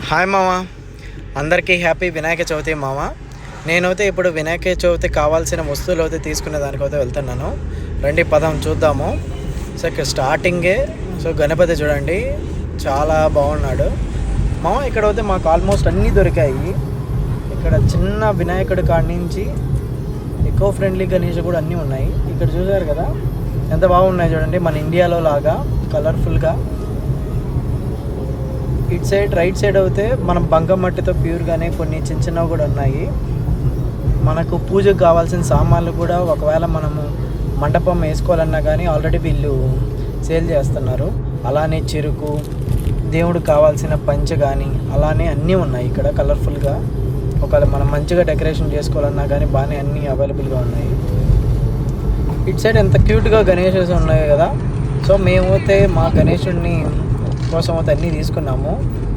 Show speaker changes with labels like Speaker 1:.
Speaker 1: Hi మామ, అందరికీ happy Vinayaka Chavithi మామ. నేనైతే ఇప్పుడు వినాయక చవితి కావాల్సిన వస్తువులు అయితే తీసుకునే దానికైతే వెళ్తున్నాను. రండి పదం చూద్దాము. సో ఇక్కడ స్టార్టింగే గణపతి చూడండి, చాలా బాగున్నాడు మామ. ఇక్కడ అయితే మాకు ఆల్మోస్ట్ అన్నీ దొరికాయి. ఇక్కడ చిన్న వినాయకుడి కాడి నుంచి ఎకో ఫ్రెండ్లీ గణేష్ కూడా అన్నీ ఉన్నాయి. ఇక్కడ చూసారు కదా ఎంత బాగున్నాయి చూడండి, మన ఇండియాలో లాగా కలర్ఫుల్గా. ఇటు సైడ్ రైట్ సైడ్ అయితే మనం బంకం మట్టితో ప్యూర్గానే కొన్ని చిన్న చిన్నవి కూడా ఉన్నాయి. మనకు పూజకు కావాల్సిన సామాన్లు కూడా ఒకవేళ మనము మండపం వేసుకోవాలన్నా కానీ ఆల్రెడీ వీళ్ళు సేల్ చేస్తున్నారు. అలానే చెరుకు, దేవుడికి కావాల్సిన పంచ కానీ అలానే అన్నీ ఉన్నాయి ఇక్కడ కలర్ఫుల్గా. ఒకవేళ మనం మంచిగా డెకరేషన్ చేసుకోవాలన్నా కానీ బాగానే అన్నీ అవైలబుల్గా ఉన్నాయి. ఇటు సైడ్ ఎంత క్యూట్గా గణేషెస్ ఉన్నాయి కదా. సో మేమైతే మా గణేషుడిని కోసం అయితే అన్నీ తీసుకున్నాము.